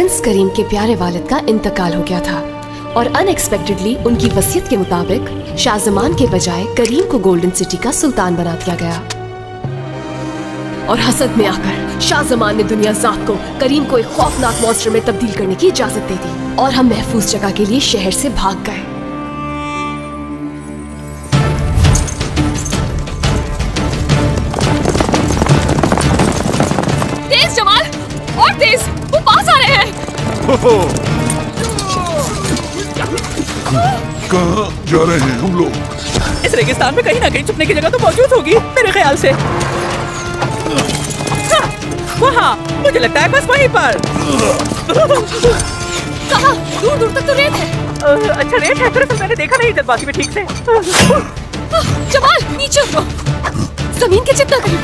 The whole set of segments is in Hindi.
प्रिंस करीम के प्यारे वालिद का इंतकाल हो गया था और अनएक्सपेक्टेडली उनकी वसीयत के मुताबिक शाहजमान के बजाय करीम को गोल्डन सिटी का सुल्तान बना दिया गया। और हसद में आकर शाहजमान ने दुनिया ज़ात को करीम को एक खौफनाक मॉन्स्टर में तब्दील करने की इजाजत दे दी और हम महफूज जगह के लिए शहर से भाग गए। तेज जमाल, और तेज, वो पास आ रहे हैं। कहाँ जा रहे हैं हम लोग? इस रेगिस्तान में कहीं ना कहीं छुपने की जगह तो मौजूद होगी मेरे ख्याल से। वहाँ, मुझे लगता है बस वहीं पर। कहाँ? दूर दूर तक तो रेत है। अच्छा रेत है, दरअसल मैंने देखा नहीं जल्दबाजी में ठीक से। जमाल नीचे उतरो, जमीन के जितना करीब।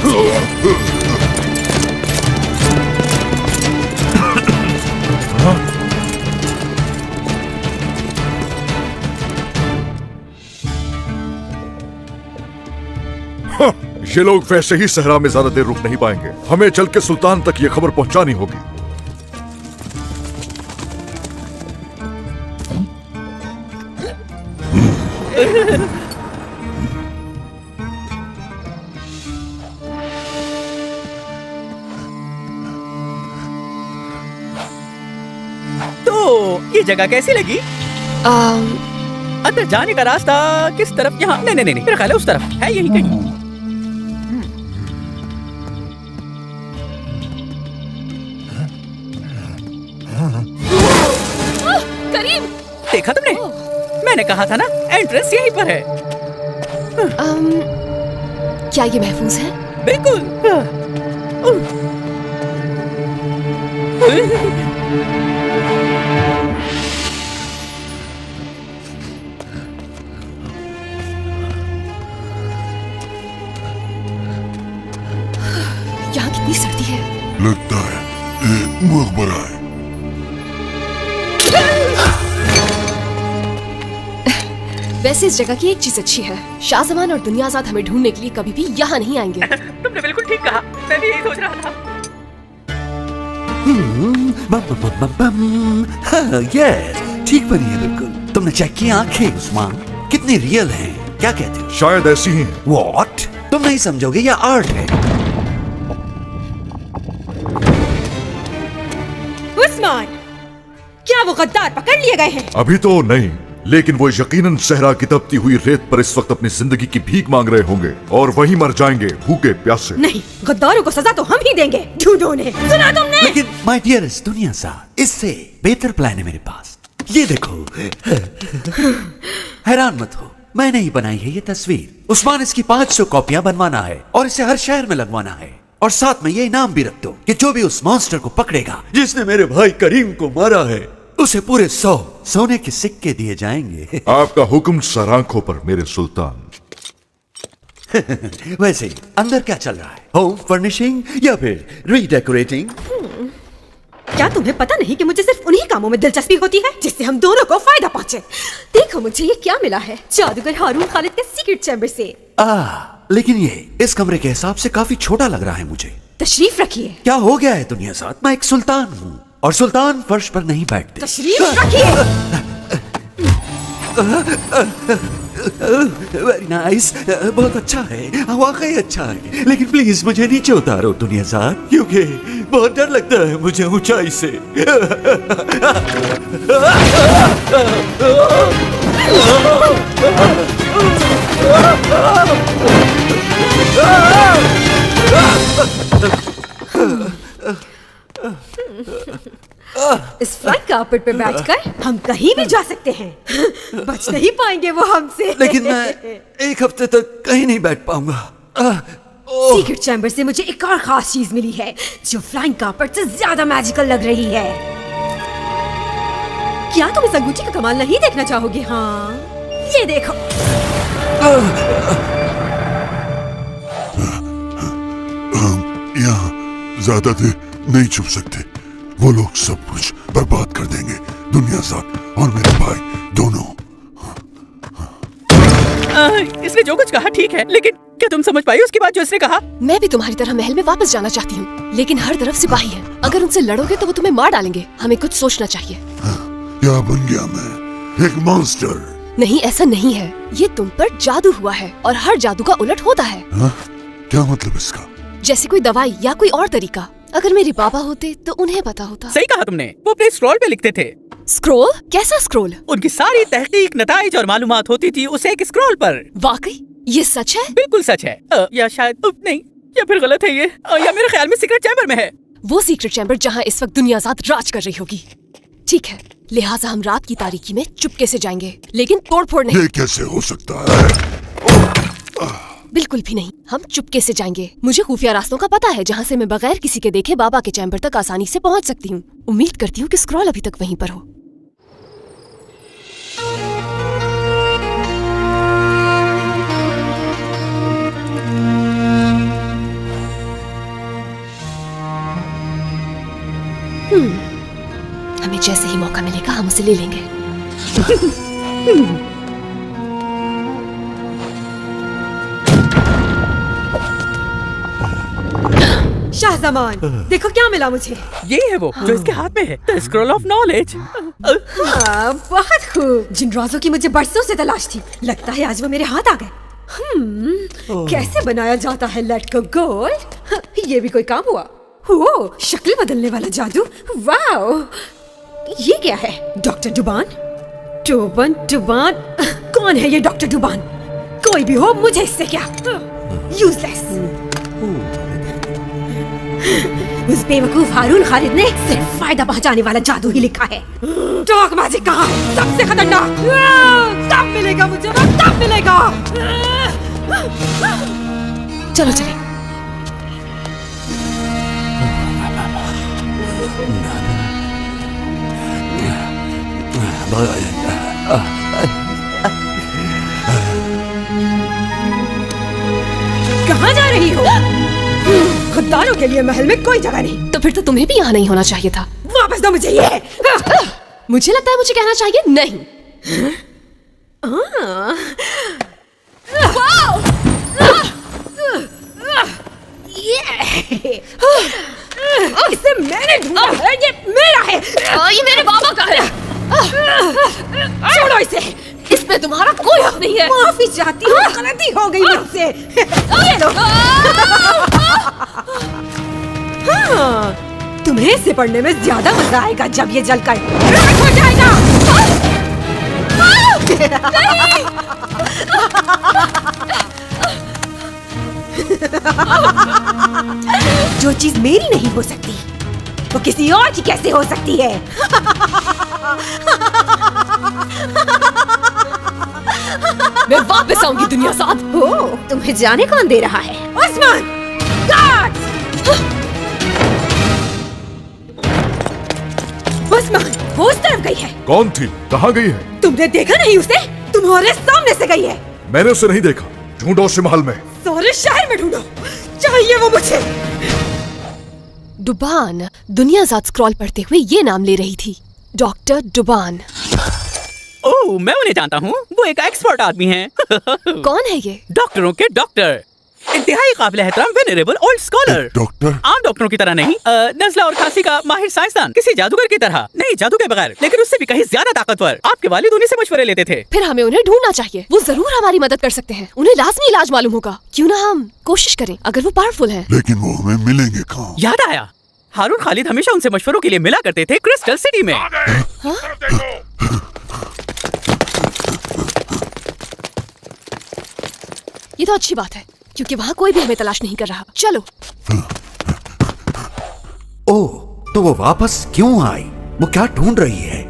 ये लोग वैसे ही सहरा में ज्यादा देर रुक नहीं पाएंगे। हमें चल के सुल्तान तक ये खबर पहुंचानी होगी। तो ये जगह कैसी लगी? अंदर जाने का रास्ता किस तरफ? यहाँ नहीं नहीं नहीं, मेरा ख्याल है उस तरफ है, यही कहीं। करीम, देखा तुमने? मैंने कहा था ना, एंट्रेंस यहीं पर है। क्या ये महफूज है? बिल्कुल। यहाँ कितनी सर्दी है। लगता है ये मकबरा है। वैसे इस जगह की एक चीज अच्छी है, शाहजमान और दुनियाज़ाद हमें ढूंढने के लिए कभी भी यहाँ नहीं आएंगे। तुमने बिल्कुल ठीक कहा, मैं भी यही सोच रहा था। यस, ठीक बनी है बिल्कुल। तुमने चेक की आंखें उस्मान, कितनी रियल हैं? क्या कहते हो? शायद ऐसी ही हैं। व्हाट? तुम नहीं समझोगे, यह आर्ट है। उस्मान, क्या वो गद्दार पकड़ लिए गए हैं? अभी तो नहीं, लेकिन वो यकीनन सहरा की तपती हुई रेत पर इस वक्त अपनी जिंदगी की भीख मांग रहे होंगे और वहीं मर जाएंगे भूखे प्यासे। नहीं, गद्दारों को सजा तो हम ही देंगे। ढूंढो उन्हें। सुना तुमने? लेकिन माय डियरेस्ट दुनिया साहब, इससे बेहतर प्लान है मेरे पास। ये देखो। हैरान मत हो, मैंने ही बनाई है ये तस्वीर। उस्मान, इसकी 500 कॉपियां बनवाना है और इसे हर शहर में लगवाना है। और साथ में ये इनाम भी रख दो कि जो भी उस मॉन्स्टर को पकड़ेगा जिसने मेरे भाई करीम को मारा है, उसे पूरे 100 सोने के सिक्के दिए जाएंगे। आपका हुक्म सर आंखों पर मेरे सुल्तान। वैसे अंदर क्या चल रहा है? होम फर्निशिंग या फिर रीडेकोरेटिंग? क्या तुम्हें पता नहीं कि मुझे सिर्फ उन्हीं कामों में दिलचस्पी होती है जिससे हम दोनों को फायदा पहुंचे? देखो मुझे ये क्या मिला है, जादूगर हारून खालिद के सीक्रेट चैम्बर से। लेकिन ये इस कमरे के हिसाब से काफी छोटा लग रहा है मुझे। तशरीफ रखिए। क्या हो गया है दुनिया साथ? मैं एक सुल्तान हूँ और सुल्तान फर्श पर नहीं बैठते। तशरीफ रखिए। वेरी नाइस, बहुत अच्छा है, वाकई अच्छा है। लेकिन प्लीज मुझे नीचे उतारो दुनिया साथ, क्योंकि बहुत डर लगता है मुझे ऊंचाई से। इस फ्लाइंग कार्पेट पे बैठकर हम कहीं भी जा सकते हैं। बच नहीं पाएंगे वो हमसे। लेकिन मैं एक हफ्ते तक कहीं नहीं बैठ पाऊंगा। सीक्रेट चैम्बर से मुझे एक और खास चीज मिली है जो फ्लाइंग कार्पेट से ज्यादा मैजिकल लग रही है। क्या तुम इस अंगूठी का कमाल नहीं देखना चाहोगे? हाँ, ये देखो। यहाँ ज्यादा देर नहीं छुप सकते। वो लोग सब कुछ बर्बाद कर देंगे, दुनिया साथ और मेरे भाई दोनों। इसने जो कुछ कहा ठीक है, लेकिन क्या क्या तुम समझ पाई उसकी बात जो उसने कहा? मैं भी तुम्हारी तरह महल में वापस जाना चाहती हूँ, लेकिन हर तरफ सिपाही हैं। अगर उनसे लड़ोगे तो वो तुम्हें मार डालेंगे। हमें कुछ सोचना चाहिए। क्या बन गया मैं? एक मॉन्स्टर? नहीं, ऐसा नहीं है। ये तुम पर जादू हुआ है और हर जादू का उलट होता है। क्या मतलब इसका? जैसे कोई दवाई या कोई और तरीका। अगर मेरे पापा होते तो उन्हें पता होता। सही कहा तुमने। वो अपने स्क्रॉल पे लिखते थे। स्क्रोल? कैसा स्क्रोल? उनकी सारी तहकीक, नताइज और मालूमात होती थी उसे एक स्क्रॉल पर। वाकई ये सच है? बिल्कुल सच है। या शायद नहीं, या फिर गलत है ये। या मेरे ख्याल में सीक्रेट चैम्बर में है। वो सीक्रेट चैम्बर जहाँ इस वक्त दुनियाज़ाद राज कर रही होगी। ठीक है, लिहाजा हम रात की तारीकी में चुपके से जाएंगे, लेकिन तोड़फोड़ नहीं। ये कैसे हो सकता है? बिल्कुल भी नहीं, हम चुपके से जाएंगे। मुझे खुफिया रास्तों का पता है जहाँ से मैं बगैर किसी के देखे बाबा के चैम्बर तक आसानी से पहुँच सकती हूँ। उम्मीद करती हूँ कि स्क्रॉल अभी तक वहीं पर हो। हमें जैसे ही मौका मिलेगा हम उसे ले लेंगे। शाहजमान, देखो क्या मिला मुझे। ये है वो जो इसके हाथ में है, द स्क्रॉल ऑफ नॉलेज। बहुत खूब। जिन राजों की मुझे बरसों से तलाश थी, लगता है आज वो मेरे हाथ आ गए। कैसे बनाया जाता है लट को गोल्ड? ये भी कोई काम हुआ? हो, शक्ल बदलने वाला जादू। वाओ, ये क्या है? डॉक्टर डुबान? डुबान? कौन है ये डॉक्टर डुबान? कोई भी हो, मुझे इससे क्या? यूजलेस। उस बेवकूफ हारून खालिद ने सिर्फ फायदा पहुंचाने वाला जादू ही लिखा है। डॉगबाजी कहा सबसे खतरनाक। तब मिलेगा मुझे, तब मिलेगा। चलो चले। कहाँ जा रही हो? गद्दारों के लिए महल में कोई जगह नहीं। तो फिर तो तुम्हें भी यहाँ नहीं होना चाहिए था। वापस दो मुझे ये। मुझे लगता है मुझे कहना चाहिए नहीं। इसे मैंने ढूंढा है, ये मेरा है। ये मेरे बाबा का है। छोड़ो इसे। इसमें तुम्हारा कोई हक नहीं है। माफी चाहती हूँ, गलती हो गई मुझसे। ये लो। हाँ, तुम्हें इसे पढ़ने में ज्यादा मजा आएगा जब ये जलकर राख हो जाएगा। जो चीज मेरी नहीं हो सकती वो किसी और की कैसे हो सकती है? मैं वापस आऊंगी दुनियाज़ाद। हो, तुम्हें जाने कौन दे रहा है? उस्मान! गार्ड्स! उस्मान, वो उस तरफ गई है। कौन थी? कहाँ गई है? तुमने देखा नहीं उसे? तुम्हारे सामने से गई है। मैंने उसे नहीं देखा। ढूंढो उसे महल में। सारे शहर में ढूंढो, चाहिए वो मुझे। डुबान दुनियाज़ाद स्क्रॉल पढ़ते हुए ये नाम ले रही थी, डॉक्टर डुबान। ओह, मैं उन्हें जानता हूँ। वो एक एक्सपर्ट आदमी हैं। कौन है ये? डॉक्टरों के डॉक्टर, इंतहाई काबिल एहतराम वेनरेबल ओल्ड स्कॉलर। डॉक्टर? आम डॉक्टरों की तरह नहीं, नज़ला और खांसी का माहिर साइंसदान, किसी जादूगर की तरह नहीं, जादू के बगैर, लेकिन उससे भी कहीं ज्यादा ताकतवर। आपके वालिद उन्हीं से मशवरे लेते थे। फिर हमें उन्हें ढूंढना चाहिए। वो जरूर हमारी मदद कर सकते हैं। उन्हें लाजमी इलाज मालूम होगा। क्यों ना हम कोशिश करें, अगर वो पावरफुल हैं। लेकिन वो हमें मिलेंगे कहाँ? याद आया, हारून खालिद हमेशा उनसे मशवरों के लिए मिला करते थे क्रिस्टल सिटी में। ये तो अच्छी बात है, क्योंकि वहाँ कोई भी हमें तलाश नहीं कर रहा। चलो। ओह, तो वो वापस क्यों आई? वो क्या ढूंढ रही है?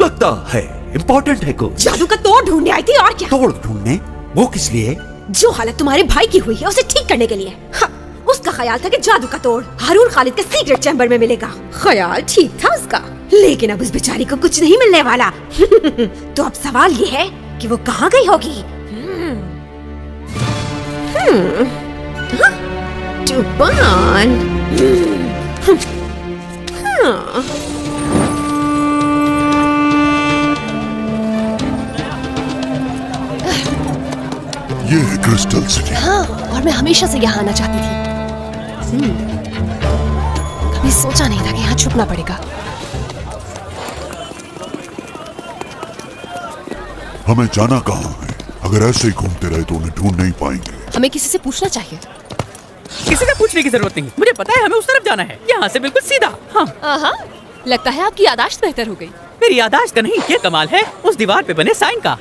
लगता है इम्पोर्टेंट है कुछ। जादू का तोड़ ढूंढने आई थी, और क्या? तोड़ ढूंढने? वो किस लिए? जो हालत तुम्हारे भाई की हुई है उसे ठीक करने के लिए। हाँ, उसका ख्याल था कि जादू का तोड़ हारून खालिद के सीक्रेट चैम्बर में मिलेगा। ख्याल ठीक था उसका, लेकिन अब उस बेचारी को कुछ नहीं मिलने वाला। तो अब सवाल ये है कि वो कहाँ गई होगी? डुबान। ये क्रिस्टल सिटी। हाँ, और मैं हमेशा से यहाँ आना चाहती थी। कभी सोचा नहीं था कि यहाँ छुपना पड़ेगा। हमें जाना कहाँ है? अगर ऐसे ही घूमते रहे तो उन्हें ढूंढ नहीं पाएंगे। हमें किसी से पूछना चाहिए। किसी से पूछने की जरूरत नहीं, मुझे पता है हमें उस तरफ जाना है, यहाँ से बिल्कुल सीधा। हाँ, लगता है आपकी यादाश्त बेहतर हो गई। मेरी यादाश्त का नहीं, ये कमाल है उस दीवार पे बने साइन का।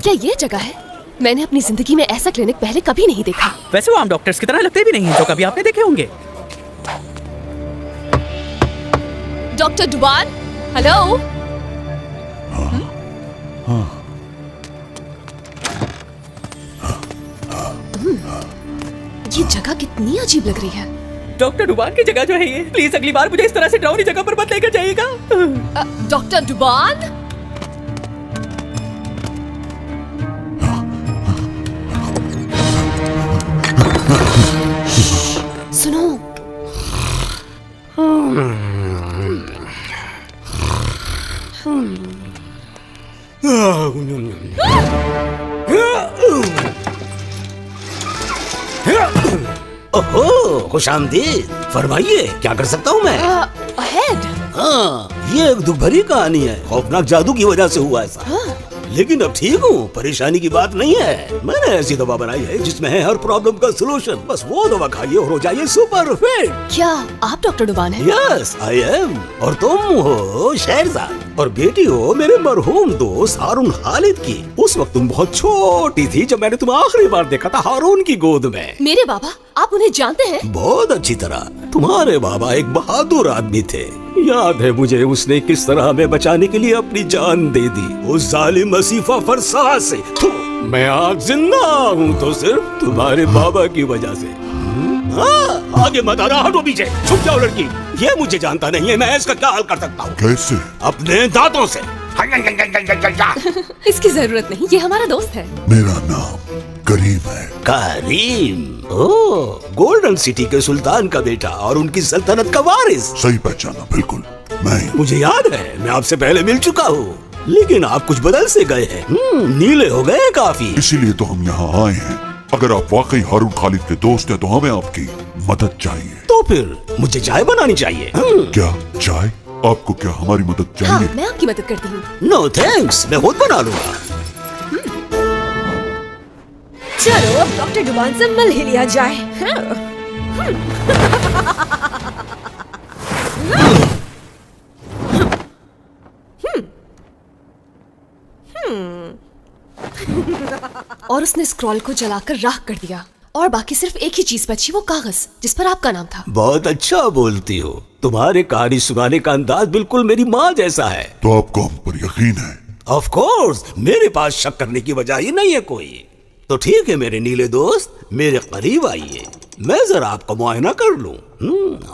क्या ये जगह है? मैंने अपनी जिंदगी में ऐसा क्लिनिक पहले कभी नहीं देखा। वैसे वो आम डॉक्टर्स की तरह लगते भी नहीं हैं जो कभी आपने देखे होंगे। डॉक्टर डुबान, हेलो। ये जगह कितनी अजीब लग रही है। डॉक्टर डुबान की जगह जो है ये, प्लीज अगली बार मुझे इस तरह से डरावनी जगह पर मत लेकर जाइएगा। डॉक्टर डुबान, सुनो। ओहो, खुशामदीद। फरमाइए, क्या कर सकता हूँ मैं? अहेड। हाँ, ये एक दुख भरी कहानी है। खौफनाक जादू की वजह से हुआ ऐसा। लेकिन अब ठीक हूँ, परेशानी की बात नहीं है। मैंने ऐसी दवा बनाई है जिसमें है हर प्रॉब्लम का सलूशन। बस वो दवा खाइए और हो जाइए सुपर फिट। क्या आप डॉक्टर डुबान हैं? Yes, I am. और तुम हो शहरजाद, और बेटी हो मेरे मरहूम दोस्त हारून खालिद की। उस वक्त तुम बहुत छोटी थी जब मैंने तुम्हें आखिरी बार देखा था हारून की गोद में। मेरे बाबा, आप उन्हें जानते हैं? बहुत अच्छी तरह। तुम्हारे बाबा एक बहादुर आदमी थे। याद है मुझे उसने किस तरह हमें बचाने के लिए अपनी जान दे दी उस जालिम वसीफा फरसा से। मैं आज जिंदा हूँ तो सिर्फ तुम्हारे बाबा की वजह से। हाँ, आगे मत आना, हटो पीछे, छुप जाओ लड़की। ये मुझे जानता नहीं है, मैं इसका क्या हल कर सकता हूँ? कैसे? अपने दांतों से। इसकी जरूरत नहीं, ये हमारा दोस्त है। मेरा नाम करीम है। करीम, ओह, गोल्डन सिटी के सुल्तान का बेटा और उनकी सल्तनत का वारिस। सही पहचाना, बिल्कुल मैं ही। मुझे याद है, मैं आपसे पहले मिल चुका हूँ, लेकिन आप कुछ बदल से गए हैं। नीले हो गए काफी। इसीलिए तो हम यहाँ आए हैं। अगर आप वाकई हारून खालिद के दोस्त हैं तो हमें आपकी मदद चाहिए। तो फिर मुझे चाय बनानी चाहिए। क्या चाय? आपको क्या हमारी मदद हाँ, चाहिए? मैं आपकी मदद करती हूँ। नो थैंक्स, मैं खुद बना लूंगा। चलो अब डॉक्टर डुबान से मिल ही लिया जाए। और उसने स्क्रॉल को जलाकर राख कर दिया और बाकी सिर्फ एक ही चीज बची, वो कागज जिस पर आपका नाम था। बहुत अच्छा बोलती हो। तुम्हारे कहानी सुनाने का अंदाज बिल्कुल मेरी माँ जैसा है। तो आपको हम पर यकीन है? ऑफ कोर्स, मेरे पास शक करने की वजह ही नहीं है कोई। तो ठीक है मेरे नीले दोस्त, मेरे करीब आइए, मैं जरा आपका मुआयना कर लूं।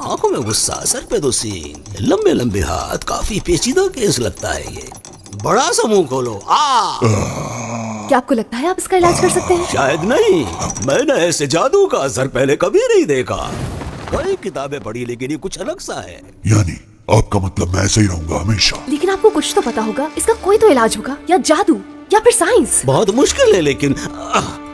आंखों में गुस्सा, सर पे दो सीन, लंबे लंबे हाथ, काफी पेचीदा केस लगता है ये। बड़ा सा मुंह खोलो। क्या आपको लगता है आप इसका इलाज कर सकते हैं? शायद नहीं, मैंने ऐसे जादू का असर पहले कभी नहीं देखा। कई किताबें पढ़ी लेकिन ये कुछ अलग सा है। यानी आपका मतलब मैं ऐसे ही रहूंगा हमेशा? लेकिन आपको कुछ तो पता होगा, इसका कोई तो इलाज होगा, या जादू या फिर साइंस। बहुत मुश्किल है, लेकिन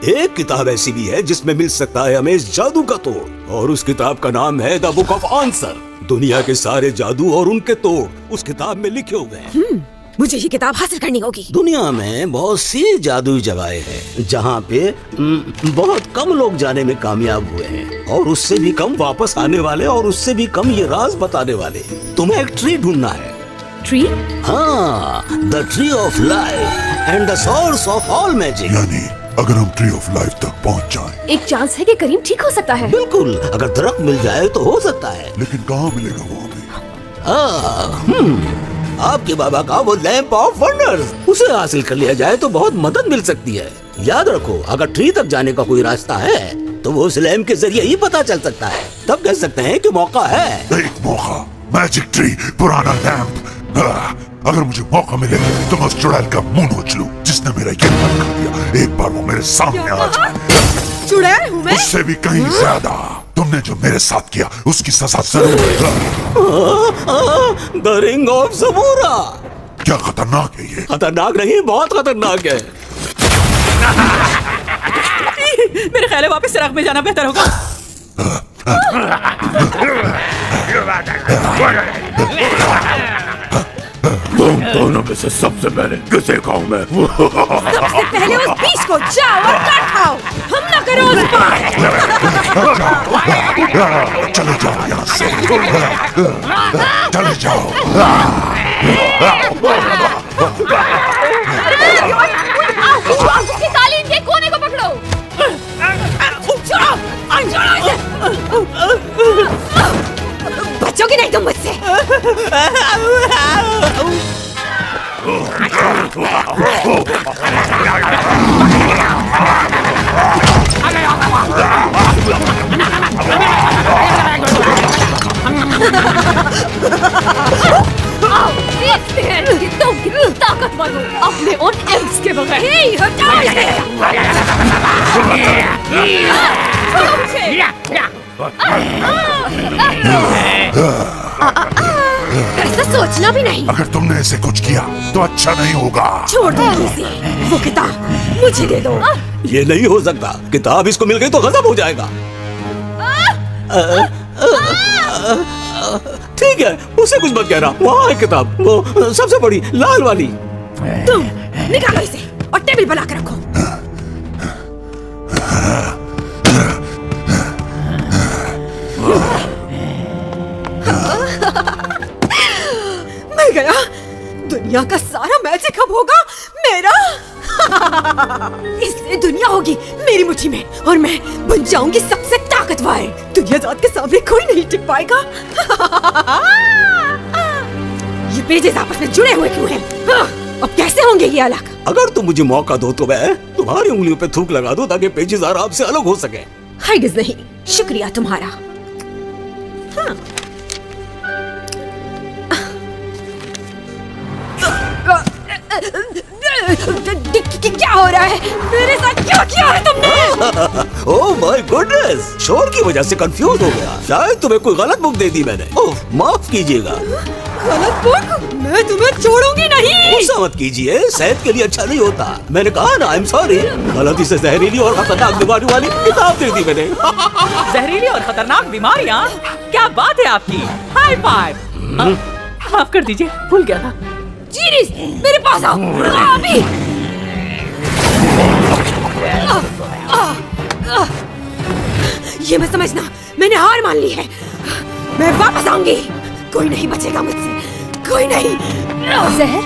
एक किताब ऐसी भी है जिसमें मिल सकता है हमें इस जादू का तोड़, और उस किताब का नाम है द बुक ऑफ आंसर। दुनिया के सारे जादू और उनके तोड़ उस किताब में लिखे हुए हैं। मुझे ये किताब हासिल करनी होगी। दुनिया में बहुत सी जादुई जगहें हैं जहाँ पे बहुत कम लोग जाने में कामयाब हुए हैं, और उससे भी कम वापस आने वाले, और उससे भी कम ये राज बताने वाले। तुम्हें एक ट्री ढूंढना है। ट्री? हाँ, the tree of life and the source of all magic. यानी अगर हम ट्री ऑफ लाइफ तक पहुंच जाएं, एक चांस है कि करीम ठीक हो सकता है। बिल्कुल, अगर दरख्त मिल जाए तो हो सकता है। लेकिन कहाँ मिलेगा वो हमें? आपके बाबा का वो लैंप ऑफ वंडर्स, उसे हासिल कर लिया जाए तो बहुत मदद मिल सकती है। याद रखो, अगर ट्री तक जाने का कोई रास्ता है तो वो उस लैंप के जरिए ही पता चल सकता है। तब कह सकते हैं कि मौका है। एक मौका, मैजिक ट्री, पुराना लैंप। अगर मुझे मौका मिले तो मैं उस चुड़ैल का मुंह नोच लूं जिसने मेरा ये हाल कर दिया। एक बार वो मेरे सामने आ जाए, चुड़ैल हूँ मैं? उससे भी कहीं ज्यादा। तो तुमने जो मेरे साथ किया उसकी सजा जरूर मिलेगा। द रिंग ऑफ ज़बूरा। क्या खतरनाक है ये? खतरनाक नहीं, बहुत खतरनाक है। मेरे ख्याल है वापस सराख में जाना बेहतर होगा। तुम दोनों में से सबसे पहले किसे खाऊं मैं? सबसे पहले उस बीच को जाओ और काट खाओ। हमला करो उस पर। चले जाओ यहाँ से, चले जाओ। उसकी कालीन के कोने को पकड़ो। बचोगे नहीं तुम मुझसे। देखते हैं कि तुम कितनी ताकतवर हो अपने उन एम्स के बगैर। हटाओ इसे। ऐसा सोचना भी नहीं। अगर तुमने ऐसे कुछ किया तो अच्छा नहीं होगा। छोड़ दो इसे। वो किताब मुझे दे दो। ये नहीं हो सकता। किताब इसको मिल गई तो गजब हो जाएगा। ठीक है, उसे कुछ मत कहना। वहाँ है किताब, वो सबसे बड़ी लाल वाली। तुम निकालो इसे और टेबल बना कर रखो। मैं गया। दुनिया का सारा मैजिक अब होगा मेरा। इससे दुनिया होगी मेरी मुट्ठी में और मैं बन जाऊंगी सबसे ताकतवर। दुनिया जात के सामने कोई नहीं टिक पाएगा। ये पेजेस आपस में जुड़े हुए क्यों हैं? अब कैसे होंगे ये अलग? अगर तुम मुझे मौका दो तो मैं तुम्हारी उंगलियों पे थूक लगा दूं ताकि पेजेस आराम से अलग हो सके। हरगिज़ नहीं, शुक्रिया तुम्हारा। हाँ। क्या हो रहा है? मेरे साथ क्या किया है तुमने? ओह माय गुडनेस, शोर की वजह से कंफ्यूज हो गया। शायद तुम्हें कोई गलत बुक दे दी मैंने। ओह माफ कीजिएगा। गलत बुक? मैं तुम्हें छोड़ूंगी नहीं। गुस्सा मत कीजिए, सेहत के लिए अच्छा नहीं होता। मैंने कहा ना, आई एम सॉरी। गलती से जहरीली और खतरनाक बीमारी वाली किताब दे दी मैंने। जहरीली और खतरनाक बीमारियाँ? क्या बात है आपकी। High five. माफ कर दीजिए, भूल गया था। जीनिस, मेरे पास आओ अभी। ये मत समझना, मैंने हार मान ली है। मैं वापस आऊंगी। कोई नहीं बचेगा मुझसे, कोई नहीं। जहर,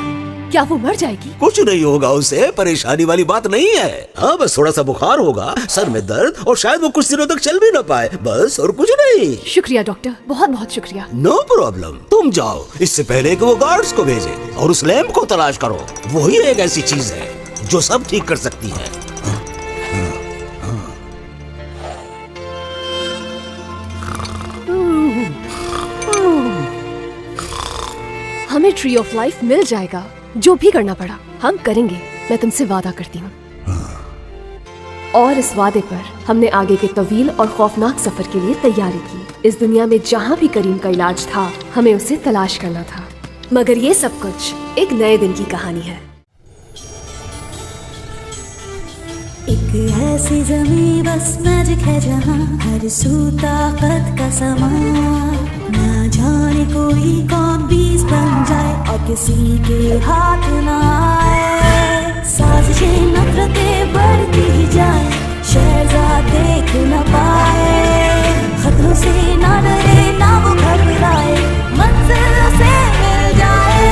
क्या वो मर जाएगी? कुछ नहीं होगा उसे, परेशानी वाली बात नहीं है। हाँ, बस थोड़ा सा बुखार होगा, सर में दर्द और शायद वो कुछ दिनों तक चल भी ना पाए, बस और कुछ नहीं। शुक्रिया डॉक्टर, बहुत बहुत शुक्रिया। नो प्रॉब्लम, तुम जाओ। इससे पहले कि वो गार्ड्स को भेजे, और उस लैंप को तलाश करो। वही एक ऐसी चीज है जो सब ठीक कर सकती है। हमें ट्री ऑफ लाइफ मिल जाएगा। जो भी करना पड़ा हम करेंगे, मैं तुमसे वादा करती हूँ। और इस वादे पर हमने आगे के तवील और खौफनाक सफर के लिए तैयारी की। इस दुनिया में जहाँ भी करीम का इलाज था, हमें उसे तलाश करना था। मगर ये सब कुछ एक नए दिन की कहानी है। एक ऐसी ज़मीं बस मैजिक है जहाँ हर सू ताकत का समा। ना जाने कोई कौन बीज बन जाए और किसी के हाथ ना आए। साजिशें नफरतें बढ़ती ही जाए, शहजाद देख न पाए। खतरों से ना डरे ना वो घबराए, मंजिल से मिल जाए।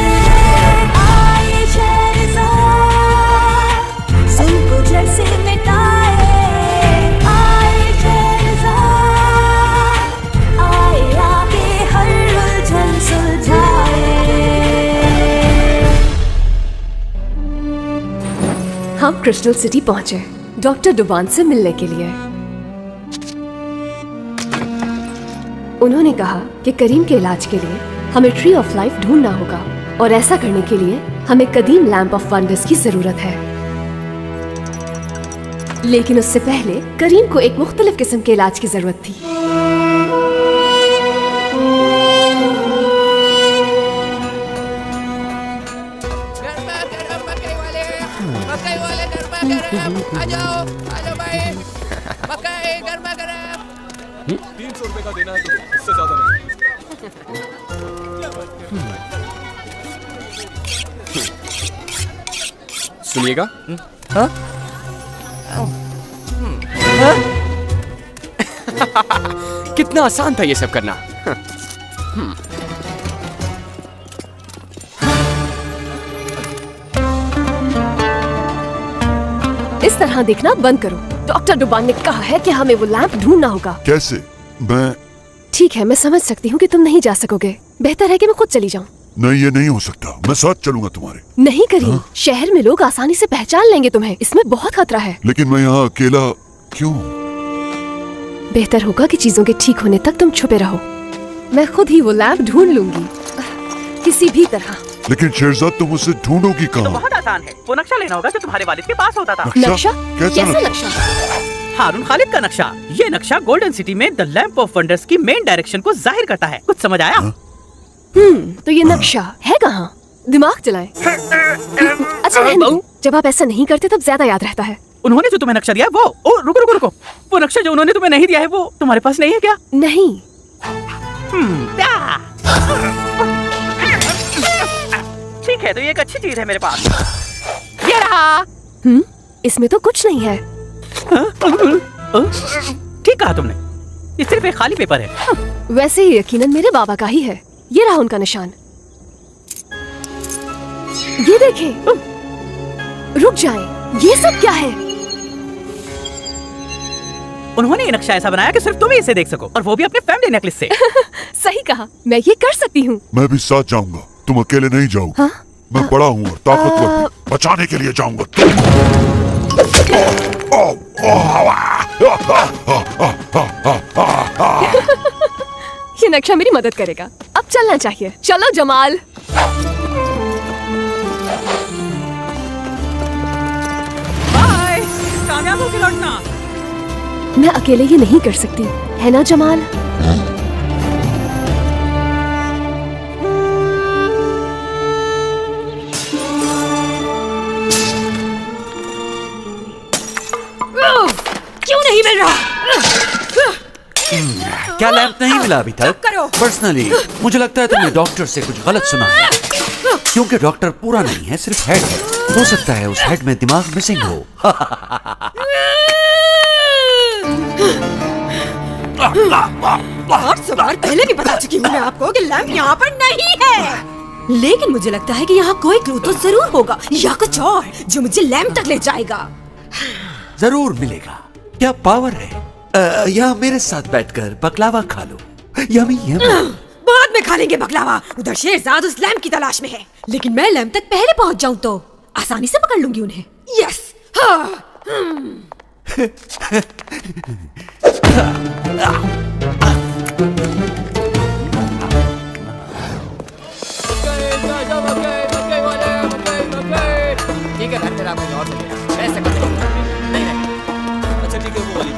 आए शहजाद, सुन को जड़ से मिटाए। आए शहजाद, आए आके हर उलझन सुलझाए। हम क्रिस्टल सिटी पहुंचे डॉक्टर डुबान से मिलने के लिए। उन्होंने कहा कि करीम के इलाज के लिए हमें ट्री ऑफ लाइफ ढूंढना होगा, और ऐसा करने के लिए हमें कदीम लैंप ऑफ वंडर्स की जरूरत है। लेकिन उससे पहले करीम को एक मुख्तलिफ किस्म के इलाज की जरूरत थी। आ जाओ भाई, मकई गर्मा गर्म। 300 रुपए का देना है तो इससे ज्यादा नहीं। सुनिएगा, कितना आसान था ये सब करना। इस तरह देखना बंद करो। डॉक्टर डुबान ने कहा है कि हमें वो लैंप ढूंढना होगा। कैसे? मैं ठीक है, मैं समझ सकती हूँ कि तुम नहीं जा सकोगे। बेहतर है कि मैं खुद चली जाऊँ। नहीं, ये नहीं हो सकता। मैं साथ चलूंगा तुम्हारे। नहीं करीम, शहर में लोग आसानी से पहचान लेंगे तुम्हें। इसमें बहुत खतरा है। लेकिन मैं यहाँ अकेला क्यों? बेहतर होगा कि चीजों के ठीक होने तक तुम छुपे रहो। मैं खुद ही वो लैंप ढूंढ लूंगी, किसी भी तरह। लेकिन शेरजाद, तुम उसे ढूंढोगी तो कहाँ? बहुत आसान है, वो नक्शा लेना होगा जो तुम्हारे वालिद के पास होता था। नक्शा? कैसा कैसा नक्शा? नक्शा? हारून खालिद का नक्शा। ये नक्शा गोल्डन सिटी में द लैंप ऑफ वंडर्स की मेन डायरेक्शन को जाहिर करता है। कुछ समझ आया? तो ये नक्शा है कहाँ? दिमाग चलाएं। अच्छा रहने दो, जब आप ऐसा नहीं करते तब ज्यादा याद रहता है। उन्होंने जो तुम्हें नक्शा दिया है वो, ओ रुको रुको रुको, वो नक्शा जो उन्होंने तुम्हें नहीं दिया है वो तुम्हारे पास नहीं है क्या? नहीं। ठीक है, तो ये एक अच्छी चीज है मेरे पास। ये रहा। इसमें तो कुछ नहीं है। ठीक कहा तुमने, ये सिर्फ एक खाली पेपर है। वैसे ये यकीनन मेरे बाबा का ही है। ये रहा उनका निशान। ये देखें। रुक जाएं, ये सब क्या है? उन्होंने ये नक्शा ऐसा बनाया कि सिर्फ तुम ही इसे देख सको, और वो भी अपने फैमिली नेकलेस से। सही कहा, मैं ये कर सकती हूँ। मैं भी साथ जाऊंगा, तुम अकेले नहीं जाओगे। हाँ? मैं बड़ा हूँ और ताकतवर भी। बचाने के लिए जाऊंगा। ये नक्शा मेरी मदद करेगा। अब चलना चाहिए। चलो जमाल। बाय, कामयाब होके लौटना। मैं अकेले ये नहीं कर सकती, है ना जमाल? क्यों नहीं मिल रहा? क्या लैंप नहीं मिला अभी तक? करो। पर्सनली मुझे लगता है तुमने डॉक्टर से कुछ गलत सुना है, क्योंकि डॉक्टर पूरा नहीं है, सिर्फ हेड है। हो सकता है उस हेड में दिमाग मिसिंग हो। 800 बार पहले भी बता चुकी हूँ मैं आपको कि लैंप यहाँ पर नहीं है। लेकिन मुझे लगता है कि यहाँ कोई क्लू तो जरूर होगा, या कुछ और जो मुझे लैंप तक ले जाएगा। जरूर मिलेगा। क्या पावर है? या मेरे साथ बैठकर बकलावा खा लो। Yummy yummy. बाद में खा लेंगे बकलावा। उधर शेरजाद उस लैंप की तलाश में है, लेकिन मैं लैंप तक पहले पहुंच जाऊं तो आसानी से पकड़ लूंगी उन्हें। यस। ठीक है, घर तेरा कोई और मिलेगा। ऐसे कर नहीं। अच्छा ठीक है, वो वाली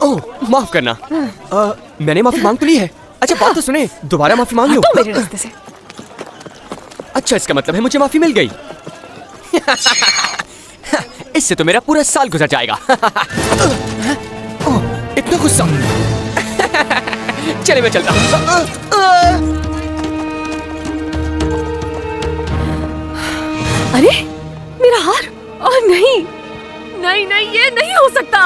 ओह, माफ करना। मैंने माफी मांग तो ली है। अच्छा बात तो सुने, दोबारा माफी मांग लो। तो मेरे रास्ते से। अच्छा, इसका मतलब है मुझे माफी मिल गई। इससे तो मेरा पूरा साल गुजर जाएगा। ओह, इतना गुस्सा। चले मैं चलता हूँ। अरे मेरा हार। और नहीं नहीं नहीं, ये नहीं हो सकता।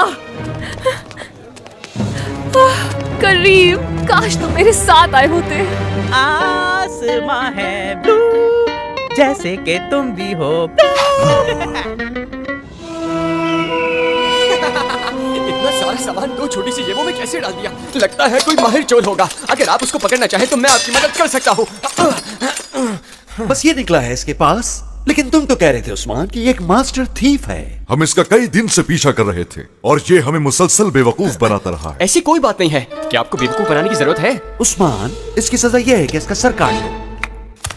करीम, काश तुम मेरे साथ आए होते। आसमां है ब्लू, जैसे कि तुम भी हो। इतना सारा सामान दो छोटी सी जेबों में कैसे डाल दिया? लगता है कोई माहिर चोर होगा। अगर आप उसको पकड़ना चाहें तो मैं आपकी मदद कर सकता हूँ। बस ये निकला है इसके पास। लेकिन तुम तो कह रहे थे उस्मान कि ये एक मास्टर थीफ है। हम इसका कई दिन से पीछा कर रहे थे और ये हमें मुसलसल बेवकूफ बनाता रहा है। ऐसी कोई बात नहीं है। क्या आपको बेवकूफ बनाने की जरूरत है? उस्मान, इसकी सजा यह है कि इसका सर काट दो।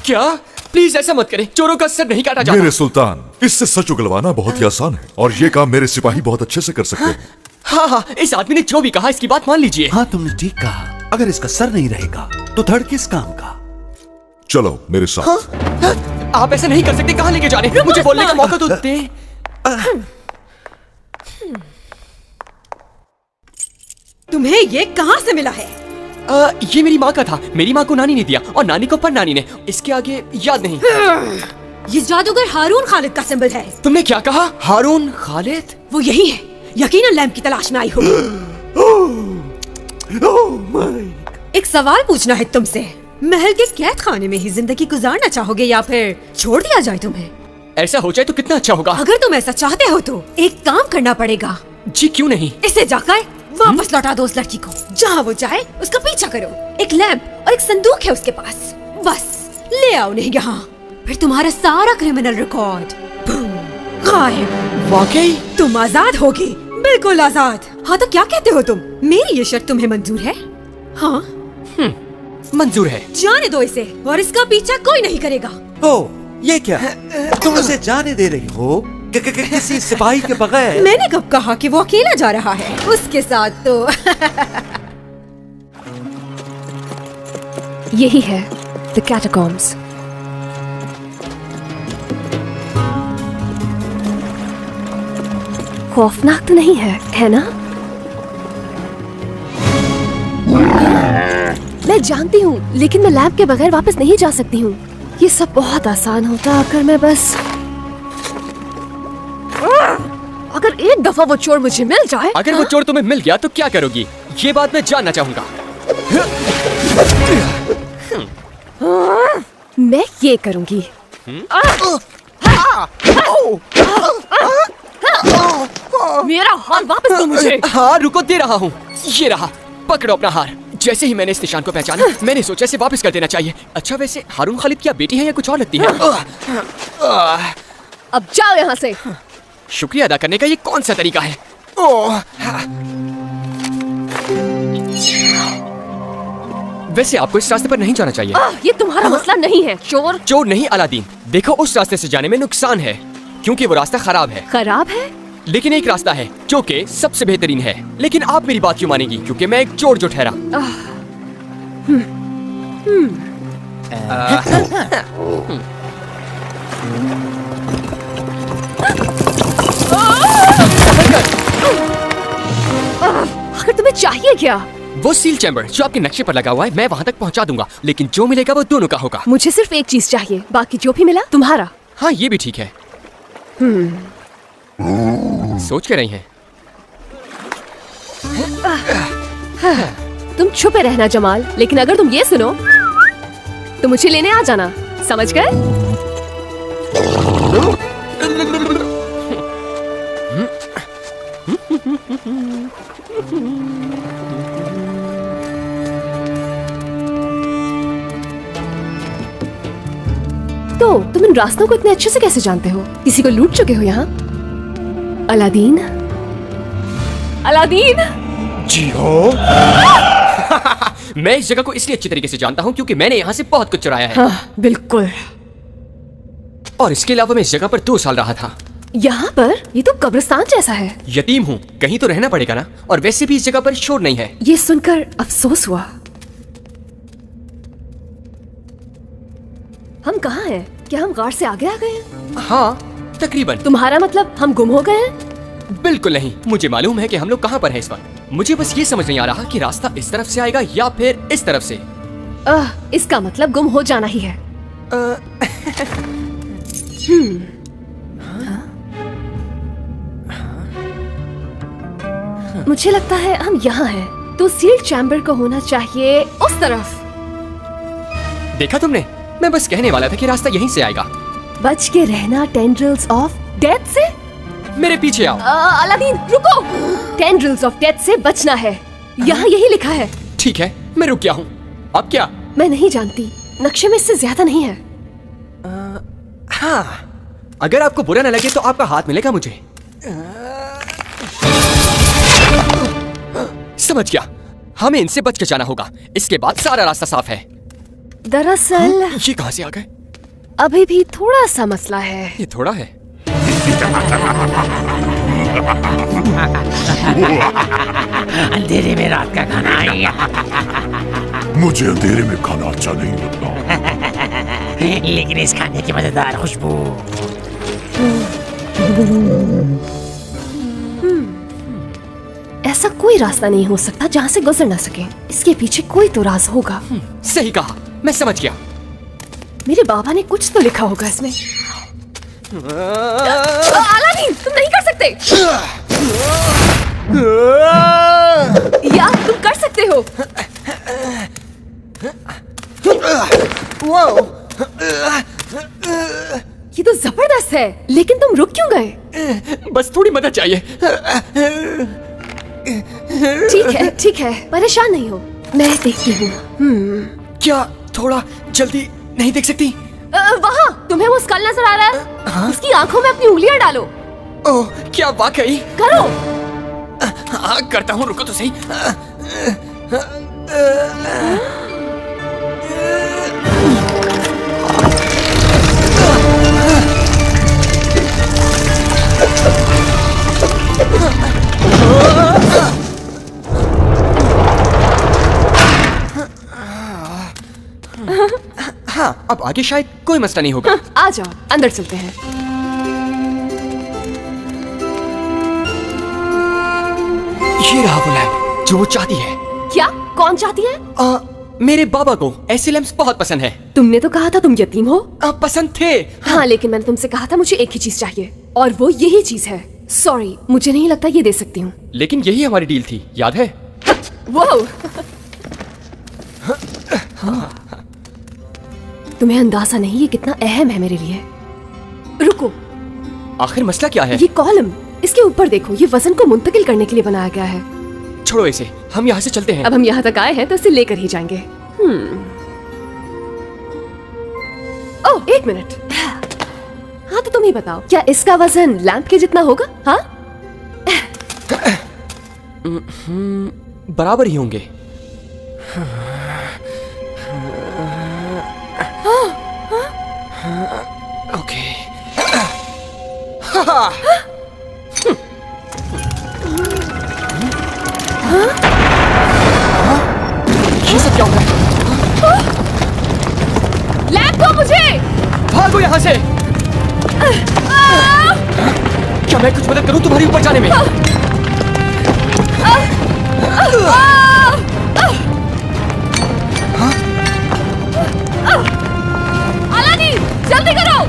क्या? प्लीज ऐसा मत करें। चोरों का सर नहीं काटा जाता। मेरे सुल्तान, इससे सच उगलवाना बहुत ही आसान है और ये काम मेरे सिपाही बहुत अच्छे से कर सकते हैं। हाँ, इस आदमी ने जो भी कहा इसकी बात मान लीजिए। हाँ, तुमने ठीक कहा। अगर इसका सर नहीं रहेगा तो धड़ किस काम का? चलो मेरे साथ। आप ऐसा नहीं कर सकते। कहाँ लेके जा रहे हैं? मुझे बोलने का मौका तो दे। तुम्हें ये कहाँ से मिला है? ये मेरी माँ का था। मेरी माँ को नानी ने दिया और नानी को पर नानी ने। इसके आगे याद नहीं। ये जादूगर हारून खालिद का सिंबल है। तुमने क्या कहा? हारून खालिद? वो यही है। यकीनन लैम्प की तलाश में आई हो। एक सवाल पूछना है तुमसे। महल के कैद खाने में ही जिंदगी गुजारना चाहोगे या फिर छोड़ दिया जाए तुम्हें? ऐसा हो जाए तो कितना अच्छा होगा। अगर तुम ऐसा चाहते हो तो एक काम करना पड़ेगा। जी क्यों नहीं? इसे जाकर वापस लौटा दो उस लड़की को। जहाँ वो जाए उसका पीछा करो। एक लैंप और एक संदूक है उसके पास। बस ले आओ उन्हें यहाँ। फिर तुम्हारा सारा क्रिमिनल रिकॉर्ड गायब। वाकई? तुम आजाद होगी, बिल्कुल आजाद। हाँ तो क्या कहते हो तुम? मेरी ये शर्त तुम्हें मंजूर है? हाँ मंजूर है। जाने दो इसे और इसका पीछा कोई नहीं करेगा। ओ, ये क्या? तुम उसे जाने दे रही हो किसी सिपाही के बगैर? मैंने कब कहा कि वो अकेला जा रहा है? उसके साथ तो यही है द कैटाकॉम्स। खौफनाक तो नहीं है ना? मैं जानती हूँ, लेकिन मैं लैब के बगैर वापस नहीं जा सकती हूँ। ये सब बहुत आसान होता अगर मैं बस अगर एक दफा वो चोर मुझे मिल जाए। अगर वो चोर तुम्हें मिल गया तो क्या करोगी? ये बात मैं जानना चाहूंगा। मैं ये करूंगी। मेरा हार वापस दो मुझे। हाँ रुको, दे रहा हूँ। ये रहा, पकड़ो अपना हार। जैसे ही मैंने इस निशान को पहचाना मैंने सोचा इसे वापस कर देना चाहिए। अच्छा वैसे हारून खालिद क्या बेटी है या कुछ और लगती है? अब जाओ यहाँ से। शुक्रिया अदा करने का ये कौन सा तरीका है? वैसे आपको इस रास्ते पर नहीं जाना चाहिए। ये तुम्हारा मसला नहीं है चोर। चोर नहीं अलादीन। देखो उस रास्ते से जाने में नुकसान है क्योंकि वो रास्ता खराब है। खराब है? लेकिन एक रास्ता है जो कि सबसे बेहतरीन है। लेकिन आप मेरी बात क्यों मानेंगी? क्योंकि मैं एक चोर जो ठहरा। अगर तुम्हें चाहिए क्या? वो सील चैम्बर जो आपके नक्शे पर लगा हुआ है, मैं वहाँ तक पहुँचा दूंगा। लेकिन जो मिलेगा वो दोनों का होगा। मुझे सिर्फ एक चीज चाहिए, बाकी जो भी मिला तुम्हारा। हाँ ये भी ठीक है। सोच के रही हैं? तुम छुपे रहना जमाल, लेकिन अगर तुम ये सुनो तो मुझे लेने आ जाना, समझ गए? तो तुम इन रास्तों को इतने अच्छे से कैसे जानते हो? किसी को लूट चुके हो यहाँ? अलादीन? अलादीन? जी हो। मैं इस जगह को इसलिए अच्छी तरीके से जानता हूँ क्योंकि मैंने यहाँ से बहुत कुछ चुराया है। हाँ, बिल्कुल। और इसके अलावा मैं इस जगह पर 2 साल रहा था। यहाँ पर? ये तो कब्रिस्तान जैसा है। यतीम हूँ, कहीं तो रहना पड़ेगा ना। और वैसे भी इस जगह पर शोर नहीं है। ये सुनकर अफसोस हुआ। हम कहाँ हैं? क्या हम गार्ड से आगे आ गए हैं? हाँ तकरीबन। तुम्हारा मतलब हम गुम हो गए हैं? बिल्कुल नहीं, मुझे मालूम है कि हम लोग कहाँ पर हैं इस वक्त। मुझे बस ये समझ नहीं आ रहा कि रास्ता इस तरफ से आएगा या फिर इस तरफ से। इसका मतलब गुम हो जाना ही है। मुझे लगता है हम यहाँ हैं। तो सील्ड चैम्बर को होना चाहिए उस तरफ। देखा तुमने? मैं बस कहने वाला था कि रास्ता यहीं से आएगा। बच के रहना टेंड्रिल्स ऑफ डेथ से। मेरे पीछे आओ। अलादीन रुको, टेंड्रिल्स ऑफ डेथ से बचना है, यहाँ यही लिखा है। ठीक है, मैं रुक गया हूँ। अब क्या? मैं नहीं जानती, नक्शे में इससे ज्यादा नहीं है। हाँ, अगर आपको बुरा न लगे तो आपका हाथ मिलेगा मुझे। समझ गया, हमें इनसे बच के जाना होगा। इसके बाद सारा रास्ता साफ है। दरअसल ये कहाँ से आ गए? अभी भी थोड़ा सा मसला है। ये थोड़ा है। अंधेरे में रात का खाना आएगा। मुझे अंधेरे में खाना अच्छा नहीं लगता। लेकिन इस खाने की मजेदार खुशबू। ऐसा कोई रास्ता नहीं हो सकता जहाँ से गुजर ना सके। इसके पीछे कोई तो राज होगा। सही कहा, मैं समझ गया। मेरे बाबा ने कुछ तो लिखा होगा इसमें। अलादीन, तुम नहीं कर सकते। या तुम कर सकते हो। ये तो जबरदस्त है, लेकिन तुम रुक क्यों गए? बस थोड़ी मदद चाहिए। ठीक है, परेशान नहीं हो, मैं देखती हूँ। क्या थोड़ा जल्दी नहीं देख सकती? वहाँ तुम्हें वो स्कल नजर आ रहा है? हाँ? उसकी आंखों में अपनी उंगलियां डालो। ओह, क्या वाकई? करो। हाँ, करता हूँ, रुको तो सही। हाँ, अब आगे शायद कोई मसला नहीं होगा। आ जाओ, अंदर चलते हैं। ये रहा वो लैम्प जो वो चाहती है। क्या? कौन चाहती है? मेरे बाबा को ऐसे लैम्प्स बहुत पसंद है। तुमने तो कहा था तुम यतीम हो। पसंद थे। हाँ, लेकिन मैंने तुमसे कहा था मुझे एक ही चीज चाहिए, और वो यही चीज है। सॉरी, मुझे नहीं लगता ये दे सकती हूँ। लेकिन यही हमारी डील थी, याद है? वो तुम्हें अंदाजा नहीं ये कितना अहम है मेरे लिए। रुको, आखिर मसला क्या है? ये कॉलम, इसके ऊपर देखो, ये वजन को मुंतकिल करने के लिए बनाया गया है। छोड़ो इसे, हम यहाँ से चलते हैं। अब हम यहाँ तक आए हैं तो इसे लेकर ही जाएंगे। ओह, एक मिनट। हाँ, तो तुम ही बताओ, क्या इसका वजन लैंप के जितना होगा? हाँ, बराबर ही होंगे। ओके। ये सब क्या हो रहा है? लैंप दो मुझे। भागो यहाँ से। क्या मैं कुछ मदद करूँ तुम्हारी ऊपर जाने में? अलादीन, जल्दी करो।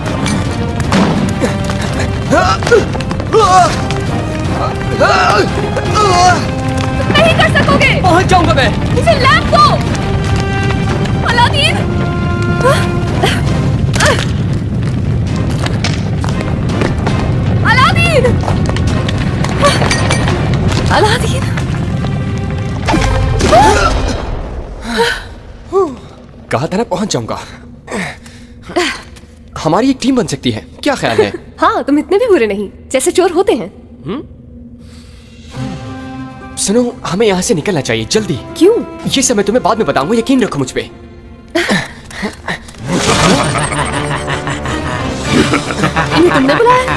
नहीं कर सकोगे। पहुंच जाऊंगा मैं। मुझे लैंप दो। Aladdin, Aladdin, Aladdin. कहा था ना पहुंच जाऊंगा। हमारी एक टीम बन सकती है, क्या ख्याल है? हाँ, तुम इतने भी बुरे नहीं जैसे चोर होते हैं। सुनो, हमें यहाँ से निकलना चाहिए जल्दी। क्यों? ये सब मैं तुम्हें बाद में बताऊंगा, यकीन रखो मुझ पे। इन्हें तुमने बुलाया?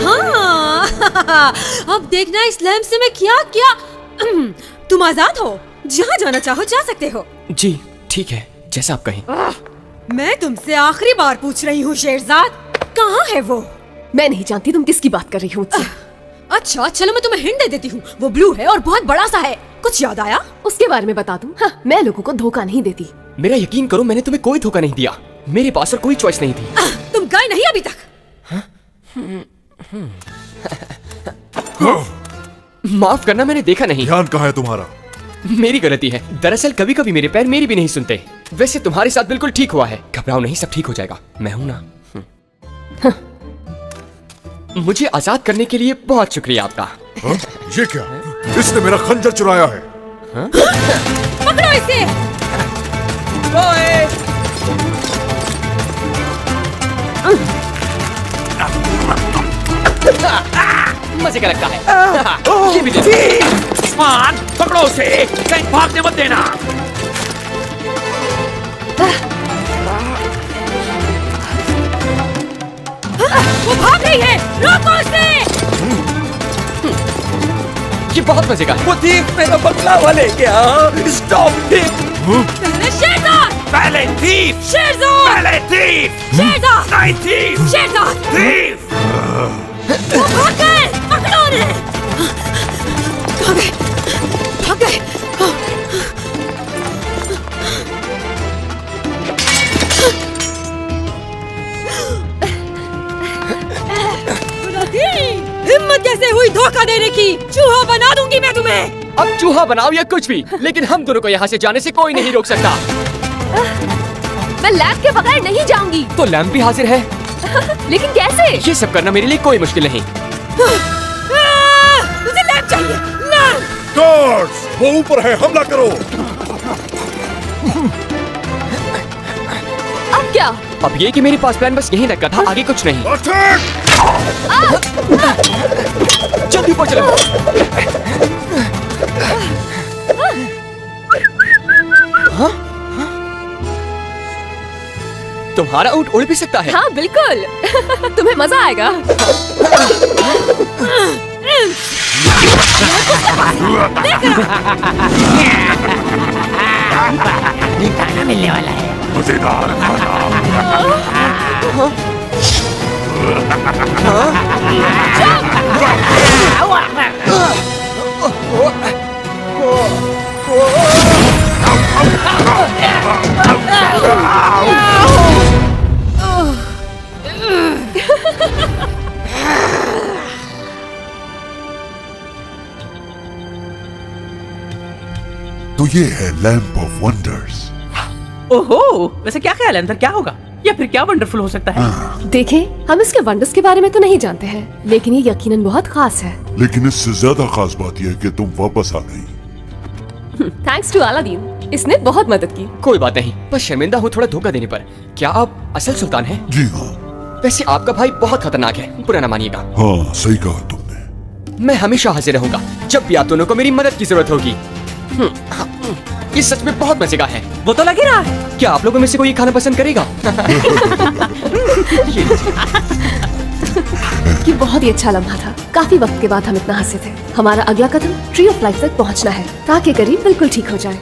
हाँ, अब देखना इस लैंप से मैं क्या क्या। तुम आजाद हो, जहाँ जाना चाहो जा सकते हो। जी ठीक है, जैसा आप कहें। मैं तुमसे आखिरी बार पूछ रही हूँ शेरजाद, कहाँ है वो? मैं नहीं जानती तुम किसकी बात कर रही हो मुझसे। अच्छा चलो मैं तुम्हें हिंट दे देती हूँ, वो ब्लू है और बहुत बड़ा सा है। कुछ याद आया? उसके बारे में बता दूं? हाँ, मैं लोगों को धोखा नहीं देती। मेरा यकीन करो, मैंने तुम्हें कोई धोखा नहीं दिया। मेरे पास और कोई चॉइस नहीं थी। तुम गए नहीं अभी तक? माफ करना, मैंने देखा नहीं। ध्यान कहाँ है तुम्हारा? मेरी गलती है। दरअसल कभी कभी मेरे पैर मेरी भी नहीं सुनते। वैसे तुम्हारे साथ बिल्कुल ठीक हुआ है। घबराओ नहीं, सब ठीक हो जाएगा। मैं हूं ना। मुझे आजाद करने के लिए बहुत शुक्रिया आपका। हाँ? ये क्या? इसने मेरा खंजर चुराया है। पकड़ो इसे। मजे का लगता है। ये भी दे। उस्मान, पकड़ो उसे, कहीं भागने मत देना। वो भाग रही है, रोको उसे। ये बहुत मजे का है। वो थीफ मेरा बंगला वाले क्या? Stop him. पहले शेरजाद, पहले थीफ, शेरजाद, पहले थीफ, शेरजाद, नहीं थीफ, शेरजाद। थीफ। वो भाग गए, पकड़ो उन्हें। भाग गए, भाग गए। हिम्मत कैसे हुई धोखा देने की? चूहा बना दूंगी मैं तुम्हें। अब चूहा बनाओ या कुछ भी, लेकिन हम दोनों को यहाँ से जाने से कोई नहीं रोक सकता। मैं लैम्प के बगैर नहीं जाऊंगी। तो लैम्प भी हाजिर है। लेकिन कैसे? ये सब करना मेरे लिए कोई मुश्किल नहीं। मुझे लैम्प चाहिए, लैम्प। गार्ड्स, वो ऊपर है, हमला करो। अब क्या? अब ये कि मेरे पास प्लान बस यहीं तक का था, आगे कुछ नहीं। जल्दी ऊपर चलो। हाँ? तुम्हारा ऊंट उड़ भी सकता है? हाँ बिल्कुल। तुम्हें मजा आएगा। खाना मिलने वाला है। मजेदार खाना। तो ये है लैम्प ऑफ वंडर्स। ओहो, वैसे क्या ख्याल है, अंदर क्या होगा या फिर क्या वंडरफुल हो सकता है? देखें, हम इसके वंडर्स के बारे में तो नहीं जानते हैं, लेकिन ये यकीनन बहुत खास है। लेकिन इससे ज्यादा खास बात यह है कि तुम वापस आ गई। थैंक्स टू अलादीन, इसने बहुत मदद की। कोई बात नहीं, बस शर्मिंदा हूँ थोड़ा धोखा देने पर। क्या आप असल सुल्तान हैं? जी हाँ। वैसे आपका भाई बहुत खतरनाक है, बुरा ना मानिएगा। हाँ, सही कहा तुमने। मैं हमेशा हाजिर रहूंगा जब भी आप दोनों को मेरी मदद की जरूरत होगी। ये सच में बहुत मजे का है। वो तो लग ही रहा है। क्या आप लोगों में से कोई ये खाना पसंद करेगा? ये बहुत ही अच्छा लम्हा था। काफी वक्त के बाद हम इतना हंसे थे। हमारा अगला कदम ट्री ऑफ लाइफ तक पहुंचना है ताकि करीम बिल्कुल ठीक हो जाए।